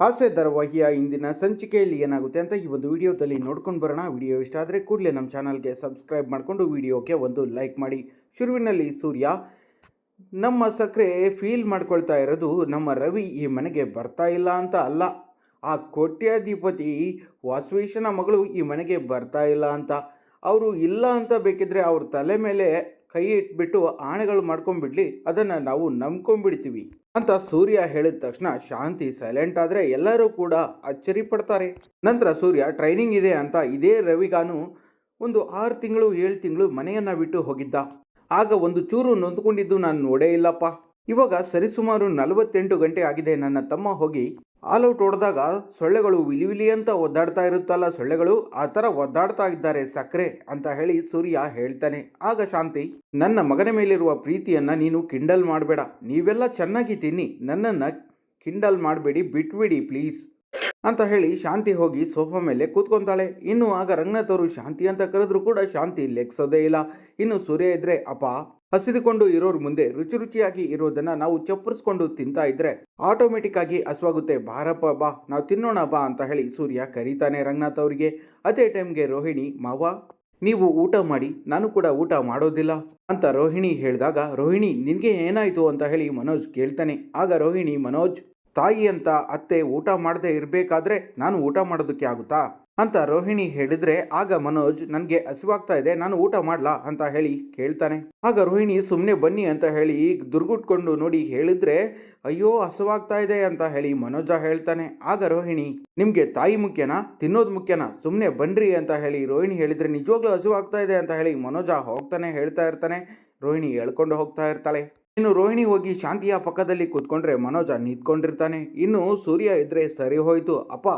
ಆಸೆ ಧಾರಾವಾಹಿಯ ಇಂದಿನ ಸಂಚಿಕೆಯಲ್ಲಿ ಏನಾಗುತ್ತೆ ಅಂತ ಈ ಒಂದು ವಿಡಿಯೋದಲ್ಲಿ ನೋಡ್ಕೊಂಡು ಬರೋಣ. ವಿಡಿಯೋ ಇಷ್ಟ ಆದರೆ ಕೂಡಲೇ ನಮ್ಮ ಚಾನಲ್ಗೆ ಸಬ್ಸ್ಕ್ರೈಬ್ ಮಾಡಿಕೊಂಡು ವಿಡಿಯೋಗೆ ಒಂದು ಲೈಕ್ ಮಾಡಿ. ಶುರುವಿನಲ್ಲಿ ಸೂರ್ಯ ನಮ್ಮ ಸಕ್ಕರೆ ಫೀಲ್ ಮಾಡ್ಕೊಳ್ತಾ ಇರೋದು ನಮ್ಮ ರವಿ ಈ ಮನೆಗೆ ಬರ್ತಾ ಇಲ್ಲ ಅಂತ ಅಲ್ಲ, ಆ ಕೋಟ್ಯಾಧಿಪತಿ ವಾಸವೇಶನ ಮಗಳು ಈ ಮನೆಗೆ ಬರ್ತಾ ಇಲ್ಲ ಅಂತ. ಅವರು ಇಲ್ಲ ಅಂತ ಬೇಕಿದ್ರೆ ಅವ್ರ ತಲೆ ಮೇಲೆ ಕೈ ಇಟ್ಬಿಟ್ಟು ಆಣೆಗಳು ಮಾಡ್ಕೊಂಡ್ಬಿಡ್ಲಿ, ಅದನ್ನು ನಾವು ನಂಬ್ಕೊಂಡ್ಬಿಡ್ತೀವಿ ಅಂತ ಸೂರ್ಯ ಹೇಳಿದ ತಕ್ಷಣ ಶಾಂತಿ ಸೈಲೆಂಟ್ ಆದರೆ ಎಲ್ಲರೂ ಕೂಡ ಅಚ್ಚರಿ ಪಡ್ತಾರೆ. ನಂತರ ಸೂರ್ಯ ಟ್ರೈನಿಂಗ್ ಇದೆ ಅಂತ ಇದೇ ರವಿಗಾನು ಒಂದು 6 ತಿಂಗಳು 7 ತಿಂಗಳು ಮನೆಯನ್ನು ಬಿಟ್ಟು ಹೋಗಿದ್ದ. ಆಗ ಒಂದು ಚೂರು ನೊಂದ್ಕೊಂಡಿದ್ದು ನಾನು ನೋಡೇ ಇಲ್ಲಪ್ಪ. ಇವಾಗ ಸರಿಸುಮಾರು 48 ಗಂಟೆ ಆಗಿದೆ. ನನ್ನ ತಮ್ಮ ಹೋಗಿ ಆಲ್ಔಟ್ ಹೊಡೆದಾಗ ಸೊಳ್ಳೆಗಳು ವಿಲಿ ಅಂತ ಒದ್ದಾಡ್ತಾ ಇರುತ್ತಲ್ಲ, ಸೊಳ್ಳೆಗಳು ಆ ಥರ ಒದ್ದಾಡ್ತಾ ಇದ್ದಾರೆ ಸಕ್ಕರೆ ಅಂತ ಹೇಳಿ ಸೂರ್ಯ ಹೇಳ್ತಾನೆ. ಆಗ ಶಾಂತಿ, ನನ್ನ ಮಗನ ಮೇಲಿರುವ ಪ್ರೀತಿಯನ್ನು ನೀನು ಕಿಂಡಲ್ ಮಾಡಬೇಡ, ನೀವೆಲ್ಲ ಚೆನ್ನಾಗಿ ತಿನ್ನಿ, ನನ್ನನ್ನು ಕಿಂಡಲ್ ಮಾಡಬೇಡಿ, ಬಿಟ್ಬಿಡಿ ಪ್ಲೀಸ್ ಅಂತ ಹೇಳಿ ಶಾಂತಿ ಹೋಗಿ ಸೋಫಾ ಮೇಲೆ ಕೂತ್ಕೊಂತಾಳೆ. ಇನ್ನು ಆಗ ರಂಗನಾಥ್ ಅವರು ಶಾಂತಿ ಅಂತ ಕರೆದ್ರು ಕೂಡ ಶಾಂತಿ ಲೆಗ್ಸೋದೇ ಇಲ್ಲ. ಇನ್ನು ಸೂರ್ಯ ಇದ್ರೆ, ಅಪ್ಪ ಹಸಿದುಕೊಂಡು ಇರೋರ್ ಮುಂದೆ ರುಚಿಯಾಗಿ ಇರೋದನ್ನ ನಾವು ಚಪ್ಪರಿಸ್ಕೊಂಡು ತಿಂತಾ ಇದ್ರೆ ಆಟೋಮೆಟಿಕ್ ಆಗಿ ಹಸುವಾಗುತ್ತೆ, ಬಾರಪ್ಪ ಬಾ ನಾವು ತಿನ್ನೋಣ ಬಾ ಅಂತ ಹೇಳಿ ಸೂರ್ಯ ಕರೀತಾನೆ ರಂಗನಾಥ್ ಅವರಿಗೆ. ಅದೇ ಟೈಮ್ಗೆ ರೋಹಿಣಿ, ಮಾವ ನೀವು ಊಟ ಮಾಡಿ, ನಾನು ಕೂಡ ಊಟ ಮಾಡೋದಿಲ್ಲ ಅಂತ ರೋಹಿಣಿ ಹೇಳಿದಾಗ, ರೋಹಿಣಿ ನಿನ್ಗೆ ಏನಾಯ್ತು ಅಂತ ಹೇಳಿ ಮನೋಜ್ ಕೇಳ್ತಾನೆ. ಆಗ ರೋಹಿಣಿ, ಮನೋಜ್ ತಾಯಿ ಅಂತ ಅತ್ತೆ ಊಟ ಮಾಡದೆ ಇರಬೇಕಾದ್ರೆ ನಾನು ಊಟ ಮಾಡೋದಕ್ಕೆ ಆಗುತ್ತಾ ಅಂತ ರೋಹಿಣಿ ಹೇಳಿದ್ರೆ, ಆಗ ಮನೋಜ್ ನನಗೆ ಹಸಿವಾಗ್ತಾ ಇದೆ, ನಾನು ಊಟ ಮಾಡ್ಲಾ ಅಂತ ಹೇಳಿ ಕೇಳ್ತಾನೆ. ಆಗ ರೋಹಿಣಿ ಸುಮ್ಮನೆ ಬನ್ನಿ ಅಂತ ಹೇಳಿ ದುರ್ಗುಟ್ಕೊಂಡು ನೋಡಿ ಹೇಳಿದ್ರೆ, ಅಯ್ಯೋ ಹಸಿವಾಗ್ತಾ ಇದೆ ಅಂತ ಹೇಳಿ ಮನೋಜ ಹೇಳ್ತಾನೆ. ಆಗ ರೋಹಿಣಿ, ನಿಮ್ಗೆ ತಾಯಿ ಮುಖ್ಯನಾ ತಿನ್ನೋದು ಮುಖ್ಯನಾ, ಸುಮ್ಮನೆ ಬನ್ರಿ ಅಂತ ಹೇಳಿ ರೋಹಿಣಿ ಹೇಳಿದ್ರೆ, ನಿಜವಾಗ್ಲೂ ಹಸಿವಾಗ್ತಾ ಇದೆ ಅಂತ ಹೇಳಿ ಮನೋಜ ಹೋಗ್ತಾನೆ ಹೇಳ್ತಾ ಇರ್ತಾನೆ. ರೋಹಿಣಿ ಹೇಳ್ಕೊಂಡು ಹೋಗ್ತಾ ಇರ್ತಾಳೆ. ಇನ್ನು ರೋಹಿಣಿ ಹೋಗಿ ಶಾಂತಿಯ ಪಕ್ಕದಲ್ಲಿ ಕೂತ್ಕೊಂಡ್ರೆ ಮನೋಜ ನಿಂತ್ಕೊಂಡಿರ್ತಾನೆ. ಇನ್ನು ಸೂರ್ಯ ಇದ್ರೆ, ಸರಿ ಹೋಯ್ತು ಅಪ್ಪ,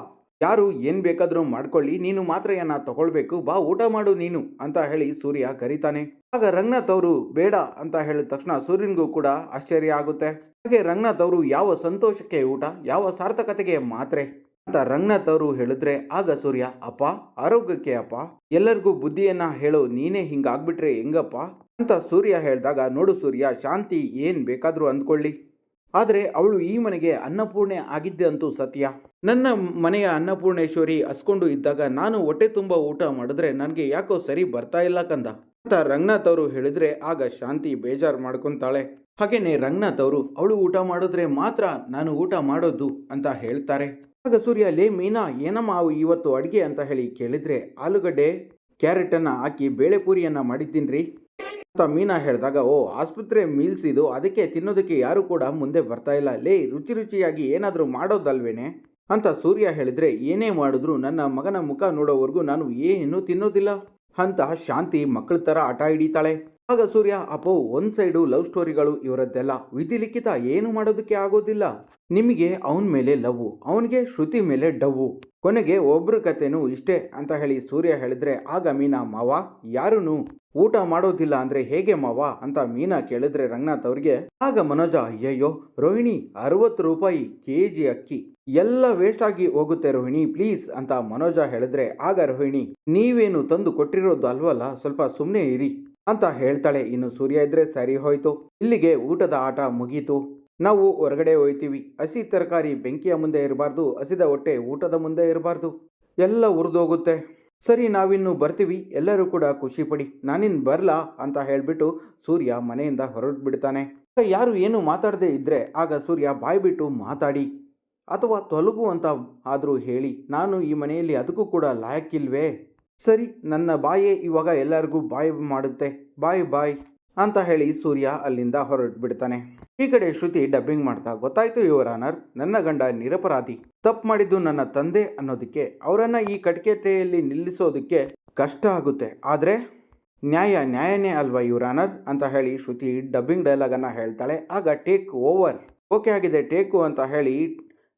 ಯಾರು ಏನು ಬೇಕಾದರೂ ಮಾಡ್ಕೊಳ್ಳಿ, ನೀನು ಮಾತ್ರೆಯನ್ನ ತಗೊಳ್ಬೇಕು, ಬಾ ಊಟ ಮಾಡು ನೀನು ಅಂತ ಹೇಳಿ ಸೂರ್ಯ ಕರೀತಾನೆ. ಆಗ ರಂಗನಾಥ್ ಅವರು ಬೇಡ ಅಂತ ಹೇಳಿದ ತಕ್ಷಣ ಸೂರ್ಯನಿಗೂ ಕೂಡ ಆಶ್ಚರ್ಯ ಆಗುತ್ತೆ. ಹಾಗೆ ರಂಗನಾಥ್ ಅವರು ಯಾವ ಸಂತೋಷಕ್ಕೆ ಊಟ, ಯಾವ ಸಾರ್ಥಕತೆಗೆ ಮಾತ್ರೆ ಅಂತ ರಂಗನಾಥ್ ಅವರು ಹೇಳಿದ್ರೆ, ಆಗ ಸೂರ್ಯ, ಅಪ್ಪ ಆರೋಗ್ಯಕ್ಕೆ ಅಪ್ಪ, ಎಲ್ಲರಿಗೂ ಬುದ್ಧಿಯನ್ನ ಹೇಳೋ, ನೀನೇ ಹಿಂಗಾಗ್ಬಿಟ್ರೆ ಹೆಂಗಪ್ಪ ಅಂತ ಸೂರ್ಯ ಹೇಳಿದಾಗ, ನೋಡು ಸೂರ್ಯ, ಶಾಂತಿ ಏನು ಬೇಕಾದರೂ ಅಂದ್ಕೊಳ್ಳಿ, ಆದರೆ ಅವಳು ಈ ಮನೆಗೆ ಅನ್ನಪೂರ್ಣೆ ಆಗಿದ್ದೆ ಅಂತೂ ಸತ್ಯ. ನನ್ನ ಮನೆಯ ಅನ್ನಪೂರ್ಣೇಶ್ವರಿ ಹಸ್ಕೊಂಡು ಇದ್ದಾಗ ನಾನು ಹೊಟ್ಟೆ ತುಂಬ ಊಟ ಮಾಡಿದ್ರೆ ನನಗೆ ಯಾಕೋ ಸರಿ ಬರ್ತಾ ಇಲ್ಲ ಕಂದ ಅಂತ ರಂಗನಾಥ್ ಅವರು ಹೇಳಿದ್ರೆ, ಆಗ ಶಾಂತಿ ಬೇಜಾರು ಮಾಡ್ಕೊತಾಳೆ. ಹಾಗೇನೆ ರಂಗನಾಥ್ ಅವರು, ಅವಳು ಊಟ ಮಾಡಿದ್ರೆ ಮಾತ್ರ ನಾನು ಊಟ ಮಾಡೋದು ಅಂತ ಹೇಳ್ತಾರೆ. ಆಗ ಸೂರ್ಯ, ಲೇ ಮೀನಾ, ಏನಮ್ಮ ಇವತ್ತು ಅಡುಗೆ ಅಂತ ಹೇಳಿ ಕೇಳಿದ್ರೆ, ಆಲೂಗಡ್ಡೆ ಕ್ಯಾರೆಟನ್ನು ಹಾಕಿ ಬೇಳೆಪೂರಿಯನ್ನು ಮಾಡಿದ್ದೀನ್ರಿ ಅಂತ ಮೀನಾ ಹೇಳಿದಾಗ, ಓ ಆಸ್ಪತ್ರೆ ಮೀಲ್ಸ್ ಇದು, ಅದಕ್ಕೆ ತಿನ್ನೋದಕ್ಕೆ ಯಾರು ಕೂಡ ಮುಂದೆ ಬರ್ತಾ ಇಲ್ಲ, ಲೇ ರುಚಿಯಾಗಿ ಏನಾದರೂ ಮಾಡೋದಲ್ವೇನೆ ಅಂತ ಸೂರ್ಯ ಹೇಳಿದ್ರೆ, ಏನೇ ಮಾಡಿದ್ರು ನನ್ನ ಮಗನ ಮುಖ ನೋಡೋವರೆಗೂ ನಾನು ಏನು ತಿನ್ನೋದಿಲ್ಲ ಅಂತ ಶಾಂತಿ ಮಕ್ಕಳ ಥರ ಆಟ ಹಿಡಿತಾಳೆ. ಆಗ ಸೂರ್ಯ, ಅಪ್ಪೋ ಒಂದು ಸೈಡು ಲವ್ ಸ್ಟೋರಿಗಳು ಇವರದ್ದೆಲ್ಲ ವಿಧಿಲಿಖಿತ, ಏನು ಮಾಡೋದಕ್ಕೆ ಆಗೋದಿಲ್ಲ, ನಿಮಗೆ ಅವನ ಮೇಲೆ ಲವ್, ಅವನಿಗೆ ಶ್ರುತಿ ಮೇಲೆ ಡವ್ವು, ಕೊನೆಗೆ ಒಬ್ರ ಕತೆನೂ ಇಷ್ಟೇ ಅಂತ ಹೇಳಿ ಸೂರ್ಯ ಹೇಳಿದ್ರೆ, ಆಗ ಮೀನಾ, ಮಾವ ಯಾರೂ ಊಟ ಮಾಡೋದಿಲ್ಲ ಅಂದ್ರೆ ಹೇಗೆ ಮಾವ ಅಂತ ಮೀನಾ ಕೇಳಿದ್ರೆ ರಂಗನಾಥ್ ಅವ್ರಿಗೆ. ಆಗ ಮನೋಜ, ಅಯ್ಯಯ್ಯೋ ರೋಹಿಣಿ, 60 ರೂಪಾಯಿ kg ಅಕ್ಕಿ ಎಲ್ಲ ವೇಸ್ಟ್ ಆಗಿ ಹೋಗುತ್ತೆ ರೋಹಿಣಿ ಪ್ಲೀಸ್ ಅಂತ ಮನೋಜ ಹೇಳಿದ್ರೆ, ಆಗ ರೋಹಿಣಿ, ನೀವೇನು ತಂದು ಕೊಟ್ಟಿರೋದು ಅಲ್ವಲ್ಲ, ಸ್ವಲ್ಪ ಸುಮ್ಮನೆ ಇರಿ ಅಂತ ಹೇಳ್ತಾಳೆ. ಇನ್ನು ಸೂರ್ಯ ಇದ್ರೆ, ಸರಿ ಹೋಯ್ತು, ಇಲ್ಲಿಗೆ ಊಟದ ಆಟ ಮುಗೀತು, ನಾವು ಹೊರಗಡೆ ಹೋಯ್ತೀವಿ, ಹಸಿ ತರಕಾರಿ ಬೆಂಕಿಯ ಮುಂದೆ ಇರಬಾರ್ದು, ಹಸಿದ ಹೊಟ್ಟೆ ಊಟದ ಮುಂದೆ ಇರಬಾರ್ದು, ಎಲ್ಲ ಉರಿದೋಗುತ್ತೆ, ಸರಿ ನಾವಿನ್ನು ಬರ್ತೀವಿ, ಎಲ್ಲರೂ ಕೂಡ ಖುಷಿ ಪಡಿ, ನಾನಿನ್ನು ಬರಲಾ ಅಂತ ಹೇಳಿಬಿಟ್ಟು ಸೂರ್ಯ ಮನೆಯಿಂದ ಹೊರಟು ಬಿಡ್ತಾನೆ. ಯಾರು ಏನು ಮಾತಾಡದೆ ಇದ್ದರೆ ಆಗ ಸೂರ್ಯ ಬಾಯಿ ಬಿಟ್ಟು ಮಾತಾಡಿ ಅಥವಾ ತೊಲಗು ಅಂತ ಆದರೂ ಹೇಳಿ, ನಾನು ಈ ಮನೆಯಲ್ಲಿ ಅದಕ್ಕೂ ಕೂಡ ಲಾಯಕ್ಕಿಲ್ವೇ, ಸರಿ ನನ್ನ ಬಾಯೇ ಇವಾಗ ಎಲ್ಲರಿಗೂ ಬಾಯ್ ಮಾಡುತ್ತೆ, ಬಾಯ್ ಬಾಯ್ ಅಂತ ಹೇಳಿ ಸೂರ್ಯ ಅಲ್ಲಿಂದ ಹೊರಟು ಬಿಡ್ತಾನೆ. ಈ ಕಡೆ ಶ್ರುತಿ ಡಬ್ಬಿಂಗ್ ಮಾಡ್ತಾ, ಗೊತ್ತಾಯ್ತು ಯುವರ್ ಆನರ್, ನನ್ನ ಗಂಡ ನಿರಪರಾಧಿ, ತಪ್ಪು ಮಾಡಿದ್ದು ನನ್ನ ತಂದೆ ಅನ್ನೋದಕ್ಕೆ ಅವರನ್ನ ಈ ಕಟಕಟೆಯಲ್ಲಿ ನಿಲ್ಲಿಸೋದಕ್ಕೆ ಕಷ್ಟ ಆಗುತ್ತೆ, ಆದರೆ ನ್ಯಾಯನೇ ಅಲ್ವಾ ಯುವರ್ ಆನರ್ ಅಂತ ಹೇಳಿ ಶ್ರುತಿ ಡಬ್ಬಿಂಗ್ ಡೈಲಾಗನ್ನು ಹೇಳ್ತಾಳೆ. ಆಗ ಟೇಕ್ ಓವರ್, ಓಕೆ ಆಗಿದೆ ಟೇಕು ಅಂತ ಹೇಳಿ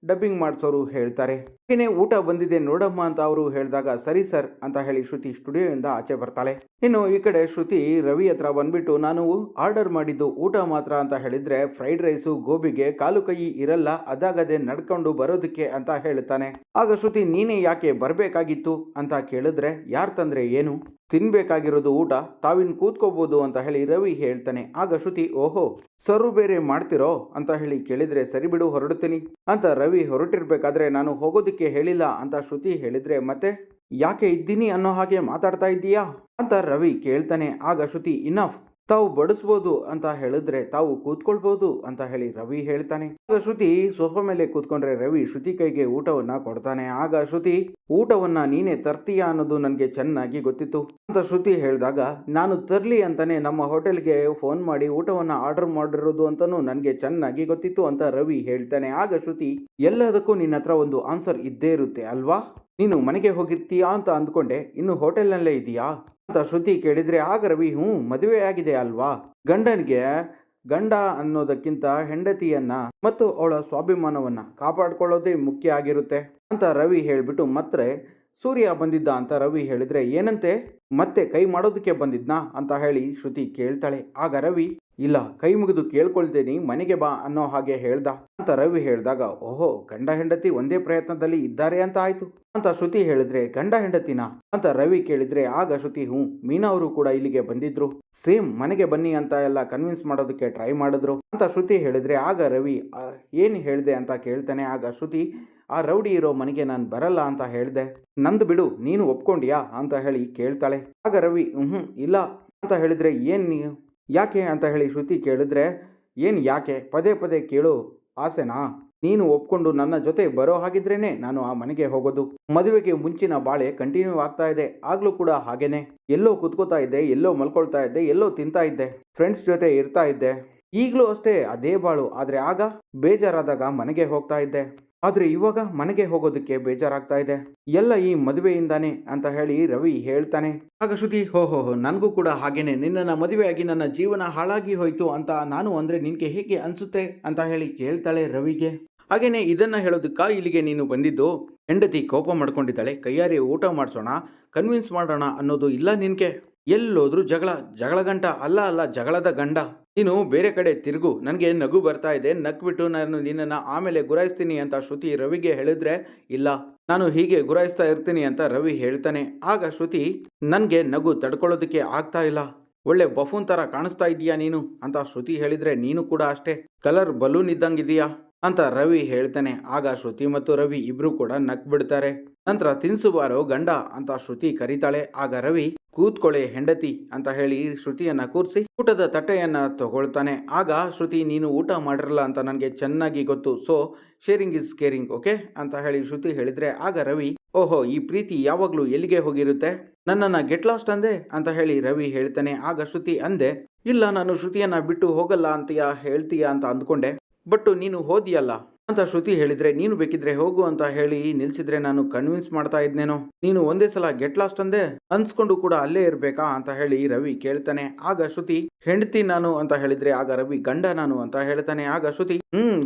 ಡಬ್ಬಿಂಗ್ ಮಾಡಿಸೋರು ಹೇಳ್ತಾರೆ. ಏನೇ ಊಟ ಬಂದಿದೆ ನೋಡಮ್ಮ ಅಂತ ಅವರು ಹೇಳಿದಾಗ ಸರಿ ಸರ್ ಅಂತ ಹೇಳಿ ಶ್ರುತಿ ಸ್ಟುಡಿಯೋಯಿಂದ ಆಚೆ ಬರ್ತಾಳೆ. ಇನ್ನು ಈ ಕಡೆ ಶ್ರುತಿ ರವಿ ಹತ್ರ ಬಂದ್ಬಿಟ್ಟು ನಾನು ಆರ್ಡರ್ ಮಾಡಿದ್ದು ಊಟ ಮಾತ್ರ ಅಂತ ಹೇಳಿದ್ರೆ ಫ್ರೈಡ್ ರೈಸು ಗೋಬಿಗೆ ಕಾಲು ಕೈ ಇರಲ್ಲ, ಅದಾಗದೆ ನಡ್ಕೊಂಡು ಬರೋದಕ್ಕೆ ಅಂತ ಹೇಳ್ತಾನೆ. ಆಗ ಶ್ರುತಿ ನೀನೇ ಯಾಕೆ ಬರ್ಬೇಕಾಗಿತ್ತು ಅಂತ ಕೇಳಿದ್ರೆ ಯಾರ್ ತಂದ್ರೆ ಏನು, ತಿನ್ಬೇಕಾಗಿರೋದು ಊಟ, ತಾವಿನ್ ಕೂತ್ಕೋಬಹುದು ಅಂತ ಹೇಳಿ ರವಿ ಹೇಳ್ತಾನೆ. ಆಗ ಶ್ರುತಿ ಓಹೋ ಸರ್ವ್ ಬೇರೆ ಮಾಡ್ತಿರೋ ಅಂತ ಹೇಳಿ ಕೇಳಿದ್ರೆ ಸರಿ ಬಿಡು ಹೊರಡ್ತೀನಿ ಅಂತ ರವಿ ಹೊರಟಿರ್ಬೇಕಾದ್ರೆ ನಾನು ಹೋಗೋದಕ್ಕೆ ಹೇಳಿಲ್ಲ ಅಂತ ಶ್ರುತಿ ಹೇಳಿದ್ರೆ ಮತ್ತೆ ಯಾಕೆ ಇದ್ದೀನಿ ಅನ್ನೋ ಹಾಗೆ ಮಾತಾಡ್ತಾ ಇದ್ದೀಯಾ ಅಂತ ರವಿ ಕೇಳ್ತಾನೆ. ಆಗ ಶ್ರುತಿ ಇನಫ್, ತಾವು ಬಡಿಸ್ಬೋದು ಅಂತ ಹೇಳಿದ್ರೆ ತಾವು ಕೂತ್ಕೊಳ್ಬಹುದು ಅಂತ ಹೇಳಿ ರವಿ ಹೇಳ್ತಾನೆ. ಆಗ ಶ್ರುತಿ ಸೋಫಾ ಮೇಲೆ ಕೂತ್ಕೊಂಡ್ರೆ ರವಿ ಶ್ರುತಿ ಕೈಗೆ ಊಟವನ್ನ ಕೊಡ್ತಾನೆ. ಆಗ ಶ್ರುತಿ ಊಟವನ್ನ ನೀನೇ ತರ್ತೀಯಾ ಅನ್ನೋದು ನನಗೆ ಚೆನ್ನಾಗಿ ಗೊತ್ತಿತ್ತು ಅಂತ ಶ್ರುತಿ ಹೇಳಿದಾಗ ನಾನು ತರ್ಲಿ ಅಂತಾನೆ ನಮ್ಮ ಹೋಟೆಲ್ಗೆ ಫೋನ್ ಮಾಡಿ ಊಟವನ್ನ ಆರ್ಡರ್ ಮಾಡಿರೋದು ಅಂತಾನು ನನಗೆ ಚೆನ್ನಾಗಿ ಗೊತ್ತಿತ್ತು ಅಂತ ರವಿ ಹೇಳ್ತಾನೆ. ಆಗ ಶ್ರುತಿ ಎಲ್ಲದಕ್ಕೂ ನಿನ್ನ ಹತ್ರ ಒಂದು ಆನ್ಸರ್ ಇದ್ದೇ ಇರುತ್ತೆ ಅಲ್ವಾ, ನೀನು ಮನೆಗೆ ಹೋಗಿರ್ತೀಯಾ ಅಂತ ಅಂದ್ಕೊಂಡೆ, ಇನ್ನು ಹೋಟೆಲ್ನಲ್ಲೇ ಇದೆಯಾ ಅಂತ ಶ್ರುತಿ ಕೇಳಿದ್ರೆ ಆಗ ರವಿ ಮದುವೆ ಆಗಿದೆ ಅಲ್ವಾ, ಗಂಡನಿಗೆ ಗಂಡ ಅನ್ನೋದಕ್ಕಿಂತ ಹೆಂಡತಿಯನ್ನ ಮತ್ತು ಅವಳ ಸ್ವಾಭಿಮಾನವನ್ನ ಕಾಪಾಡ್ಕೊಳ್ಳೋದೇ ಮುಖ್ಯ ಆಗಿರುತ್ತೆ ಅಂತ ರವಿ ಹೇಳ್ಬಿಟ್ಟು ಮತ್ತೆ ಸೂರ್ಯ ಬಂದಿದ್ದ ಅಂತ ರವಿ ಹೇಳಿದ್ರೆ ಏನಂತೆ ಮತ್ತೆ ಕೈ ಮಾಡೋದಕ್ಕೆ ಬಂದಿದ್ನಾ ಅಂತ ಹೇಳಿ ಶ್ರುತಿ ಕೇಳ್ತಾಳೆ. ಆಗ ರವಿ ಇಲ್ಲ ಕೈ ಮುಗಿದು ಕೇಳ್ಕೊಳ್ತೇನೆ ಮನೆಗೆ ಬಾ ಅನ್ನೋ ಹಾಗೆ ಹೇಳ್ದ ಅಂತ ರವಿ ಹೇಳಿದಾಗ ಓಹೋ ಗಂಡ ಹೆಂಡತಿ ಒಂದೇ ಪ್ರಯತ್ನದಲ್ಲಿ ಇದ್ದಾರೆ ಅಂತ ಆಯ್ತು ಅಂತ ಶ್ರುತಿ ಹೇಳಿದ್ರೆ ಗಂಡ ಹೆಂಡತಿನ ಅಂತ ರವಿ ಕೇಳಿದ್ರೆ ಆಗ ಶ್ರುತಿ ಮೀನಾ ಅವರು ಕೂಡ ಇಲ್ಲಿಗೆ ಬಂದಿದ್ರು, ಸೇಮ್ ಮನೆಗೆ ಬನ್ನಿ ಅಂತ ಎಲ್ಲ ಕನ್ವಿನ್ಸ್ ಮಾಡೋದಕ್ಕೆ ಟ್ರೈ ಮಾಡಿದ್ರು ಅಂತ ಶ್ರುತಿ ಹೇಳಿದ್ರೆ ಆಗ ರವಿ ಏನ್ ಹೇಳ್ದೆ ಅಂತ ಕೇಳ್ತಾನೆ. ಆಗ ಶ್ರುತಿ ಆ ರೌಡಿ ಇರೋ ಮನೆಗೆ ನಾನು ಬರಲ್ಲ ಅಂತ ಹೇಳ್ದೆ, ನಂದು ಬಿಡು ನೀನು ಒಪ್ಕೊಂಡ್ಯಾ ಅಂತ ಹೇಳಿ ಕೇಳ್ತಾಳೆ. ಆಗ ರವಿ ಇಲ್ಲ ಅಂತ ಹೇಳಿದ್ರೆ ಏನ್ ನೀವು ಯಾಕೆ ಅಂತ ಹೇಳಿ ಶ್ರುತಿ ಕೇಳಿದ್ರೆ ಏನ್ ಯಾಕೆ ಪದೇ ಪದೇ ಕೇಳು ಆಸೆನಾ, ನೀನು ಒಪ್ಕೊಂಡು ನನ್ನ ಜೊತೆ ಬರೋ ಹಾಗಿದ್ರೇನೆ ನಾನು ಆ ಮನೆಗೆ ಹೋಗೋದು, ಮದುವೆಗೆ ಮುಂಚಿನ ಬಾಳೆ ಕಂಟಿನ್ಯೂ ಆಗ್ತಾ ಇದೆ, ಆಗ್ಲೂ ಕೂಡ ಹಾಗೇನೆ ಎಲ್ಲೋ ಕುತ್ಕೋತಾ ಇದ್ದೆ, ಎಲ್ಲೋ ಮಲ್ಕೊಳ್ತಾ ಇದ್ದೆ, ಎಲ್ಲೋ ತಿಂತಾ ಇದ್ದೆ, ಫ್ರೆಂಡ್ಸ್ ಜೊತೆ ಇರ್ತಾ ಇದ್ದೆ, ಈಗಲೂ ಅಷ್ಟೇ ಅದೇ ಬಾಳು, ಆದ್ರೆ ಆಗ ಬೇಜಾರಾದಾಗ ಮನೆಗೆ ಹೋಗ್ತಾ ಇದ್ದೆ, ಆದ್ರೆ ಇವಾಗ ಮನೆಗೆ ಹೋಗೋದಕ್ಕೆ ಬೇಜಾರಾಗ್ತಾ ಇದೆ, ಎಲ್ಲ ಈ ಮದುವೆಯಿಂದಾನೆ ಅಂತ ಹೇಳಿ ರವಿ ಹೇಳ್ತಾನೆ. ಆಗ ಶ್ರುತಿ ಹೋ ನನಗೂ ಕೂಡ ಹಾಗೇನೆ, ನಿನ್ನನ್ನು ಮದುವೆಯಾಗಿ ನನ್ನ ಜೀವನ ಹಾಳಾಗಿ ಹೋಯ್ತು ಅಂತ ನಾನು ಅಂದ್ರೆ ನಿನ್ಗೆ ಹೇಗೆ ಅನ್ಸುತ್ತೆ ಅಂತ ಹೇಳಿ ಕೇಳ್ತಾಳೆ ರವಿಗೆ. ಹಾಗೇನೆ ಇದನ್ನ ಹೇಳೋದಕ್ಕ ಇಲ್ಲಿಗೆ ನೀನು ಬಂದಿದ್ದು, ಹೆಂಡತಿ ಕೋಪ ಮಾಡ್ಕೊಂಡಿದ್ದಾಳೆ, ಕೈಯಾರಿ ಊಟ ಮಾಡಿಸೋಣ ಕನ್ವಿನ್ಸ್ ಮಾಡೋಣ ಅನ್ನೋದು ಇಲ್ಲ ನಿನ್ಗೆ, ಎಲ್ಲೋದ್ರೂ ಜಗಳ ಗಂಟ ಅಲ್ಲ ಜಗಳದ ಗಂಡ, ನೀನು ಬೇರೆ ಕಡೆ ತಿರುಗು, ನನಗೆ ನಗು ಬರ್ತಾ ಇದೆ, ನಕ್ಬಿಟ್ಟು ನಾನು ನಿನ್ನನ್ನು ಆಮೇಲೆ ಗುರಾಯಿಸ್ತೀನಿ ಅಂತ ಶ್ರುತಿ ರವಿಗೆ ಹೇಳಿದ್ರೆ ಇಲ್ಲ ನಾನು ಹೀಗೆ ಗುರಾಯಿಸ್ತಾ ಇರ್ತೀನಿ ಅಂತ ರವಿ ಹೇಳ್ತಾನೆ. ಆಗ ಶ್ರುತಿ ನನಗೆ ನಗು ತಡ್ಕೊಳ್ಳೋದಕ್ಕೆ ಆಗ್ತಾ ಇಲ್ಲ, ಒಳ್ಳೆ ಬಫೂನ್ ತರ ಕಾಣಿಸ್ತಾ ಇದೀಯಾ ನೀನು ಅಂತ ಶ್ರುತಿ ಹೇಳಿದ್ರೆ ನೀನು ಕೂಡ ಅಷ್ಟೇ ಕಲರ್ ಬಲೂನ್ ಇದ್ದಂಗಿದೀಯಾ ಅಂತ ರವಿ ಹೇಳ್ತಾನೆ. ಆಗ ಶ್ರುತಿ ಮತ್ತು ರವಿ ಇಬ್ರು ಕೂಡ ನಕ್ ಬಿಡ್ತಾರೆ. ನಂತರ ತಿನ್ಸುಬಾರೋ ಗಂಡ ಅಂತ ಶ್ರುತಿ ಕರೀತಾಳೆ. ಆಗ ರವಿ ಕೂತ್ಕೊಳ್ಳೆ ಹೆಂಡತಿ ಅಂತ ಹೇಳಿ ಶ್ರುತಿಯನ್ನ ಕೂರಿಸಿ ಊಟದ ತಟ್ಟೆಯನ್ನ ತಗೊಳ್ತಾನೆ. ಆಗ ಶ್ರುತಿ ನೀನು ಊಟ ಮಾಡಿರಲ್ಲ ಅಂತ ನನಗೆ ಚೆನ್ನಾಗಿ ಗೊತ್ತು, so sharing is caring okay ಅಂತ ಹೇಳಿ ಶ್ರುತಿ ಹೇಳಿದ್ರೆ ಆಗ ರವಿ ಓಹೋ ಈ ಪ್ರೀತಿ ಯಾವಾಗ್ಲೂ ಎಲ್ಲಿಗೆ ಹೋಗಿರುತ್ತೆ, ನನ್ನನ್ನ ಗೆಟ್ ಲಾಸ್ಟ್ ಅಂದೆ ಅಂತ ಹೇಳಿ ರವಿ ಹೇಳ್ತಾನೆ. ಆಗ ಶ್ರುತಿ ಅಂದೆ ಇಲ್ಲ ನಾನು ಶ್ರುತಿಯನ್ನ ಬಿಟ್ಟು ಹೋಗಲ್ಲ ಅಂತೀಯಾ ಹೇಳ್ತೀಯಾ ಅಂತ ಅಂದ್ಕೊಂಡೆ, ಬಟ್ ನೀನು ಹೋದಿಯಲ್ಲ ಅಂತ ಶ್ರುತಿ ಹೇಳಿದ್ರೆ ನೀನು ಬೇಕಿದ್ರೆ ಹೋಗು ಅಂತ ಹೇಳಿ ನಿಲ್ಸಿದ್ರೆ ನಾನು ಕನ್ವಿನ್ಸ್ ಮಾಡ್ತಾ ಇದ್ನೇನೋ, ನೀನು ಒಂದೇ ಸಲ ಗೆಟ್ ಲಾಸ್ಟ್ ಅಂದೆ ಅನ್ಸ್ಕೊಂಡು ಕೂಡ ಅಲ್ಲೇ ಇರ್ಬೇಕಾ ಅಂತ ಹೇಳಿ ರವಿ ಕೇಳ್ತಾನೆ. ಆಗ ಶ್ರುತಿ ಹೆಂಡತಿ ನಾನು ಅಂತ ಹೇಳಿದ್ರೆ ಆಗ ರವಿ ಗಂಡ ನಾನು ಅಂತ ಹೇಳ್ತಾನೆ. ಆಗ ಶ್ರುತಿ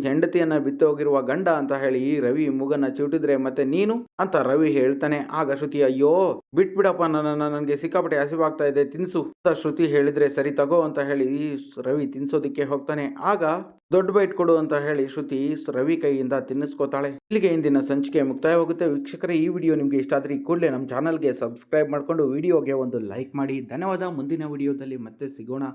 ಹೆಂಡತಿಯನ್ನ ಬಿತ್ತು ಹೋಗಿರುವ ಗಂಡ ಅಂತ ಹೇಳಿ ರವಿ ಮೂಗನ್ನ ಚಿವುಟಿದ್ರೆ ಮತ್ತೆ ನೀನು ಅಂತ ರವಿ ಹೇಳ್ತಾನೆ. ಆಗ ಶ್ರುತಿ ಅಯ್ಯೋ ಬಿಟ್ಬಿಡಪ್ಪ ನನಗೆ ಸಿಕ್ಕಾಪಟ್ಟೆ ಹಸಿವಾಗ್ತಾ ಇದೆ ತಿನ್ಸು ಅಂತ ಶ್ರುತಿ ಹೇಳಿದ್ರೆ ಸರಿ ತಗೋ ಅಂತ ಹೇಳಿ ರವಿ ತಿನ್ಸೋದಿಕ್ಕೆ ಹೋಗ್ತಾನೆ. ಆಗ ದೊಡ್ಡ ಬೈಟ್ ಕೊಡು ಅಂತ ಹೇಳಿ ಶ್ರುತಿ ರವಿ ಕೈಯಿಂದ ತಿನ್ನಿಸ್ಕೋತಾಳೆ. ಇಲ್ಲಿಗೆ ಇಂದಿನ ಸಂಚಿಕೆ ಮುಕ್ತಾಯವಾಗುತ್ತೆ. ವೀಕ್ಷಕರೇ ಈ ವಿಡಿಯೋ ನಿಮಗೆ ಇಷ್ಟ ಆದ್ರೆ ಕೂಡಲೇ ನಮ್ಮ ಚಾನಲ್ಗೆ ಸಬ್ಸ್ಕ್ರೈಬ್ ಮಾಡಿಕೊಂಡು ವಿಡಿಯೋಗೆ ಒಂದು ಲೈಕ್ ಮಾಡಿ. ಧನ್ಯವಾದ. ಮುಂದಿನ ವಿಡಿಯೋದಲ್ಲಿ ಮತ್ತೆ ಸಿಗೋಣ.